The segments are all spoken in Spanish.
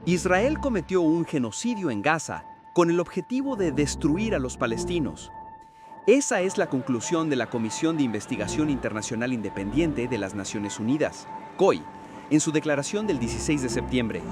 Israel cometió un genocidio en Gaza con el objetivo de destruir a los palestinos. Esa es la conclusión de la Comisión de Investigación Internacional Independiente de las Naciones Unidas, COI, en su declaración del 16 de septiembre.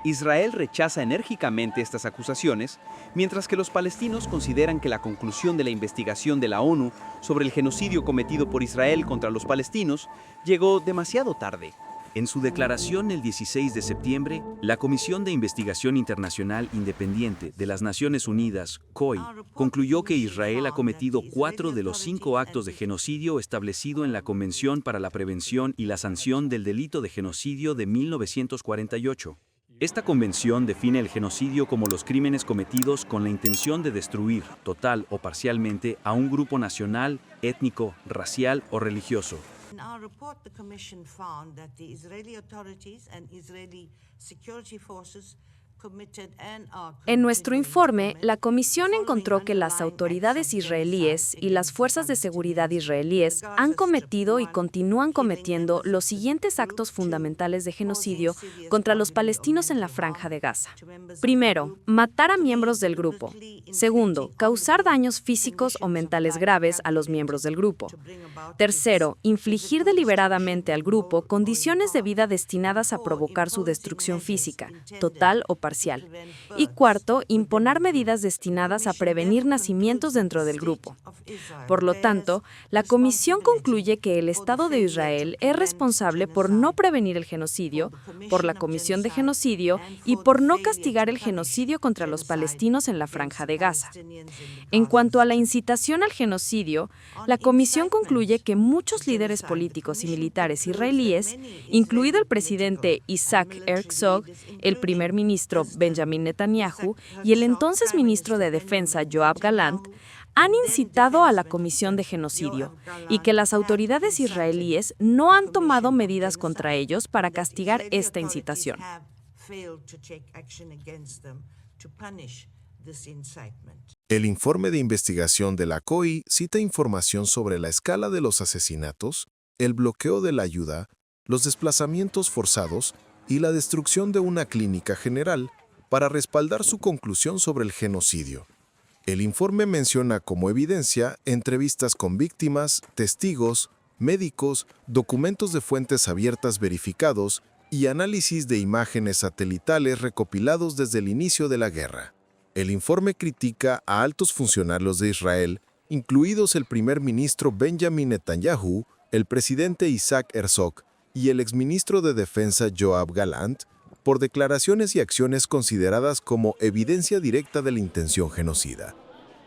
Israel rechaza enérgicamente estas acusaciones, mientras que los palestinos consideran que la conclusión de la investigación de la ONU sobre el genocidio cometido por Israel contra los palestinos llegó demasiado tarde. En su declaración el 16 de septiembre, la Comisión de Investigación Internacional Independiente de las Naciones Unidas, COI, concluyó que Israel ha cometido 4 de los 5 actos de genocidio establecido en la Convención para la Prevención y la Sanción del Delito de Genocidio de 1948. Esta convención define el genocidio como los crímenes cometidos con la intención de destruir, total o parcialmente, a un grupo nacional, étnico, racial o religioso. In our report, the Commission found that the Israeli authorities and Israeli security forces committed and are En nuestro informe, la Comisión encontró que las autoridades israelíes y las fuerzas de seguridad israelíes han cometido y continúan cometiendo los siguientes actos fundamentales de genocidio contra los palestinos en la Franja de Gaza. Primero, matar a miembros del grupo. Segundo, causar daños físicos o mentales graves a los miembros del grupo. Tercero, infligir deliberadamente al grupo condiciones de vida destinadas a provocar su destrucción física, total o parcial. Y cuarto, imponer medidas destinadas a prevenir nacimientos dentro del grupo. Por lo tanto, la Comisión concluye que el Estado de Israel es responsable por no prevenir el genocidio, por la comisión de genocidio y por no castigar el genocidio contra los palestinos en la Franja de Gaza. En cuanto a la incitación al genocidio, la Comisión concluye que muchos líderes políticos y militares israelíes, incluido el presidente Isaac Herzog, el primer ministro Benjamin Netanyahu y el entonces ministro de Defensa Yoav Gallant, han incitado a la comisión de genocidio y que las autoridades israelíes no han tomado medidas contra ellos para castigar esta incitación. El informe de investigación de la COI cita información sobre la escala de los asesinatos, el bloqueo de la ayuda, los desplazamientos forzados y la destrucción de una clínica general para respaldar su conclusión sobre el genocidio. El informe menciona como evidencia entrevistas con víctimas, testigos, médicos, documentos de fuentes abiertas verificados y análisis de imágenes satelitales recopilados desde el inicio de la guerra. El informe critica a altos funcionarios de Israel, incluidos el primer ministro Benjamin Netanyahu, el presidente Isaac Herzog y el exministro de Defensa Yoav Gallant, por declaraciones y acciones consideradas como evidencia directa de la intención genocida.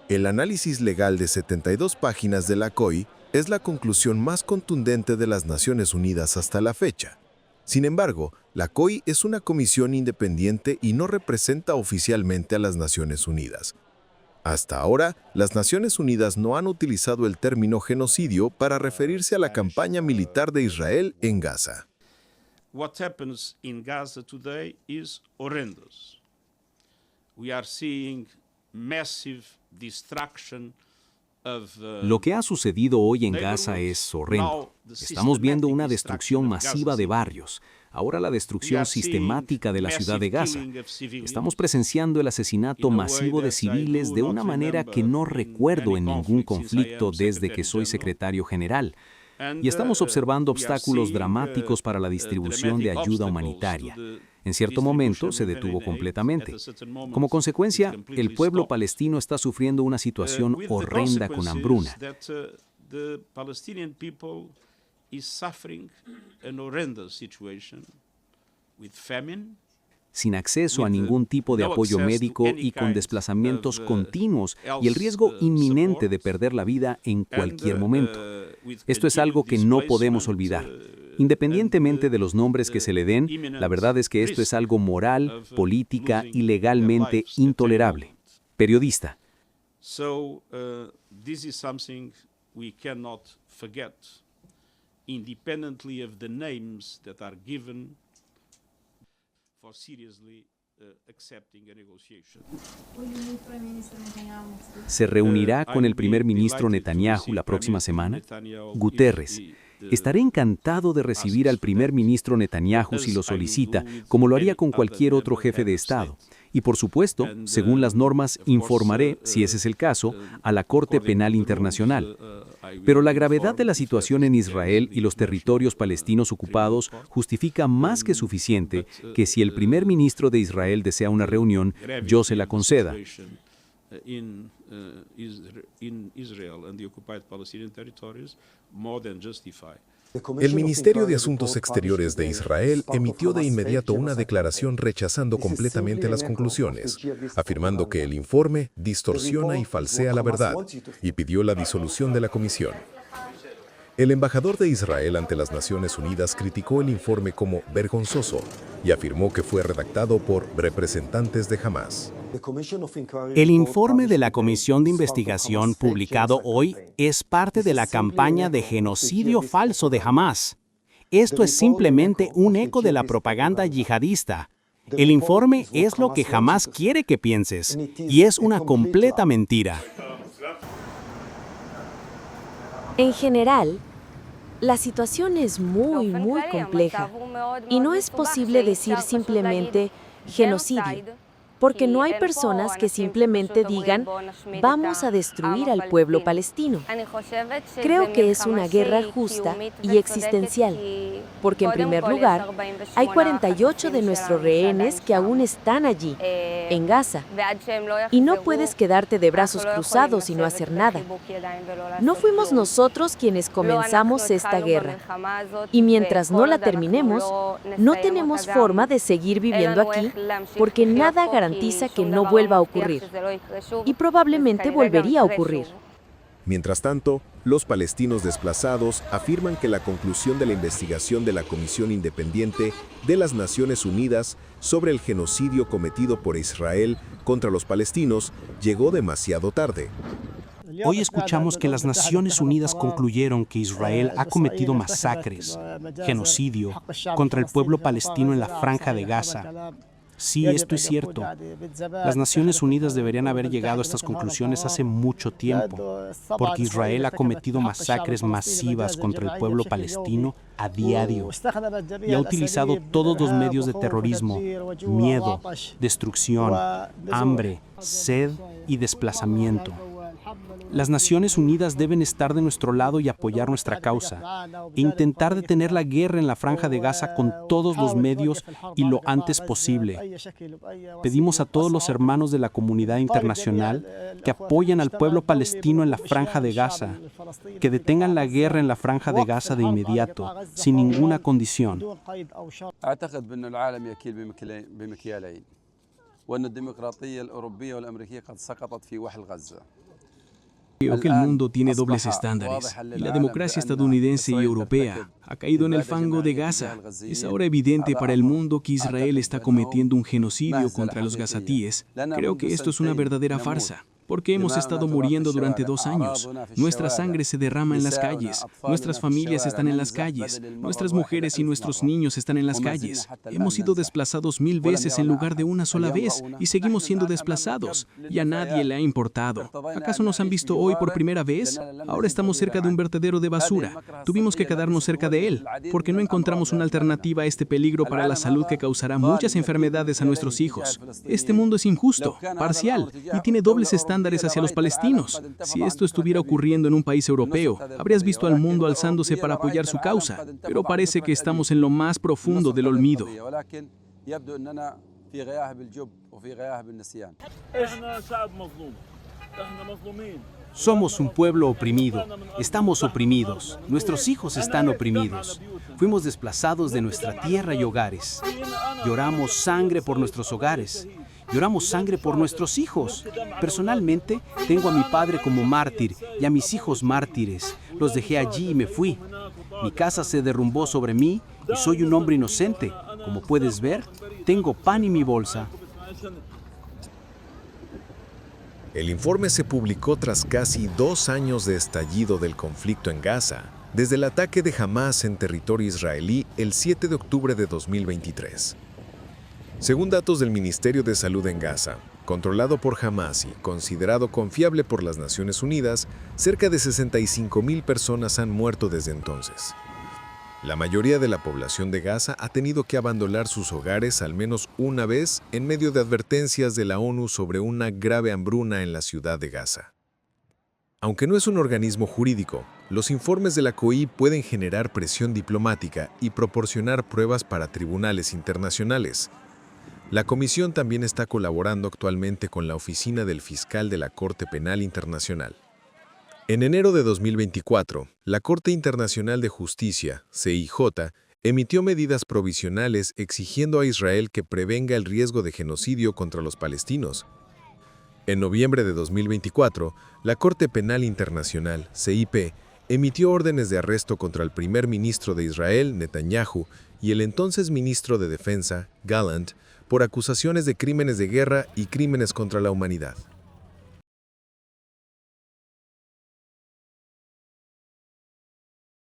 El análisis legal de 72 páginas de la COI es la conclusión más contundente de las Naciones Unidas hasta la fecha. Sin embargo, la COI es una comisión independiente y no representa oficialmente a las Naciones Unidas. Hasta ahora, las Naciones Unidas no han utilizado el término genocidio para referirse a la campaña militar de Israel en Gaza. What happens in Gaza today is horrendous. We are seeing massive destruction of Lo que ha sucedido hoy en Gaza es horrendo. Estamos viendo una destrucción masiva de barrios, ahora la destrucción sistemática de la ciudad de Gaza. Estamos presenciando el asesinato masivo de civiles de una manera que no recuerdo en ningún conflicto desde que soy secretario general. Y estamos observando obstáculos dramáticos para la distribución de ayuda humanitaria. En cierto momento se detuvo completamente. Como consecuencia, el pueblo palestino está sufriendo una situación horrenda con hambruna. Sin acceso a ningún tipo de apoyo médico y con desplazamientos continuos y el riesgo inminente de perder la vida en cualquier momento. Esto es algo que no podemos olvidar. Independientemente de los nombres que se le den, la verdad es que esto es algo moral, política y legalmente intolerable. Periodista. This is something we cannot forget, independently of the names that are given for seriously accepting a negotiation. ¿Se reunirá con el primer ministro Netanyahu la próxima semana? Guterres, Estaré encantado de recibir al primer ministro Netanyahu si lo solicita, como lo haría con cualquier otro jefe de Estado. Y por supuesto, según las normas, informaré, si ese es el caso, a la Corte Penal Internacional. Pero la gravedad de la situación en Israel y los territorios palestinos ocupados justifica más que suficiente que si el primer ministro de Israel desea una reunión, yo se la conceda. In Israel and the occupied Palestinian territories more than justify. El Ministerio de Asuntos Exteriores de Israel emitió de inmediato una declaración rechazando completamente las conclusiones, afirmando que el informe distorsiona y falsea la verdad, y pidió la disolución de la comisión. El embajador de Israel ante las Naciones Unidas criticó el informe como vergonzoso y afirmó que fue redactado por representantes de Hamás. El informe de la Comisión de Investigación publicado hoy es parte de la campaña de genocidio falso de Hamás. Esto es simplemente un eco de la propaganda yihadista. El informe es lo que Hamás quiere que pienses, y es una completa mentira. En general, la situación es muy compleja y no es posible decir simplemente genocidio, porque no hay personas que simplemente digan vamos a destruir al pueblo palestino. Creo que es una guerra justa y existencial, porque en primer lugar, hay 48 de nuestros rehenes que aún están allí, en Gaza, y no puedes quedarte de brazos cruzados y no hacer nada. No fuimos nosotros quienes comenzamos esta guerra, y mientras no la terminemos, no tenemos forma de seguir viviendo aquí, porque nada garantiza que no vuelva a ocurrir, y probablemente volvería a ocurrir. Mientras tanto, los palestinos desplazados afirman que la conclusión de la investigación de la Comisión Independiente de las Naciones Unidas sobre el genocidio cometido por Israel contra los palestinos llegó demasiado tarde. Hoy escuchamos que las Naciones Unidas concluyeron que Israel ha cometido masacres, genocidio, contra el pueblo palestino en la Franja de Gaza. Sí, esto es cierto. Las Naciones Unidas deberían haber llegado a estas conclusiones hace mucho tiempo, porque Israel ha cometido masacres masivas contra el pueblo palestino a diario y ha utilizado todos los medios de terrorismo, miedo, destrucción, hambre, sed y desplazamiento. Las Naciones Unidas deben estar de nuestro lado y apoyar nuestra causa, e intentar detener la guerra en la Franja de Gaza con todos los medios y lo antes posible. Pedimos a todos los hermanos de la comunidad internacional que apoyen al pueblo palestino en la Franja de Gaza, que detengan la guerra en la Franja de Gaza de inmediato, sin ninguna condición. Creo que el mundo tiene dobles estándares, y la democracia estadounidense y europea ha caído en el fango de Gaza. Es ahora evidente para el mundo que Israel está cometiendo un genocidio contra los gazatíes. Creo que esto es una verdadera farsa, porque hemos estado muriendo durante 2 años. Nuestra sangre se derrama en las calles, nuestras familias están en las calles, nuestras mujeres y nuestros niños están en las calles. Hemos sido desplazados 1000 veces en lugar de una sola vez, y seguimos siendo desplazados, y a nadie le ha importado. ¿Acaso nos han visto hoy por primera vez? Ahora estamos cerca de un vertedero de basura. Tuvimos que quedarnos cerca de él, porque no encontramos una alternativa a este peligro para la salud que causará muchas enfermedades a nuestros hijos. Este mundo es injusto, parcial, y tiene dobles estándares hacia los palestinos. Si esto estuviera ocurriendo en un país europeo, habrías visto al mundo alzándose para apoyar su causa, pero parece que estamos en lo más profundo del olvido. Somos un pueblo oprimido, estamos oprimidos, nuestros hijos están oprimidos. Fuimos desplazados de nuestra tierra y hogares. Lloramos sangre por nuestros hogares. Lloramos sangre por nuestros hijos. Personalmente, tengo a mi padre como mártir y a mis hijos mártires. Los dejé allí y me fui. Mi casa se derrumbó sobre mí y soy un hombre inocente. Como puedes ver, tengo pan en mi bolsa. El informe se publicó tras casi 2 años de estallido del conflicto en Gaza, desde el ataque de Hamás en territorio israelí el 7 de octubre de 2023. Según datos del Ministerio de Salud en Gaza, controlado por Hamás y considerado confiable por las Naciones Unidas, cerca de 65,000 personas han muerto desde entonces. La mayoría de la población de Gaza ha tenido que abandonar sus hogares al menos una vez en medio de advertencias de la ONU sobre una grave hambruna en la ciudad de Gaza. Aunque no es un organismo jurídico, los informes de la COI pueden generar presión diplomática y proporcionar pruebas para tribunales internacionales. La Comisión también está colaborando actualmente con la Oficina del Fiscal de la Corte Penal Internacional. En enero de 2024, la Corte Internacional de Justicia, CIJ, emitió medidas provisionales exigiendo a Israel que prevenga el riesgo de genocidio contra los palestinos. En noviembre de 2024, la Corte Penal Internacional, CIP, emitió órdenes de arresto contra el primer ministro de Israel, Netanyahu, y el entonces ministro de Defensa, Gallant, por acusaciones de crímenes de guerra y crímenes contra la humanidad.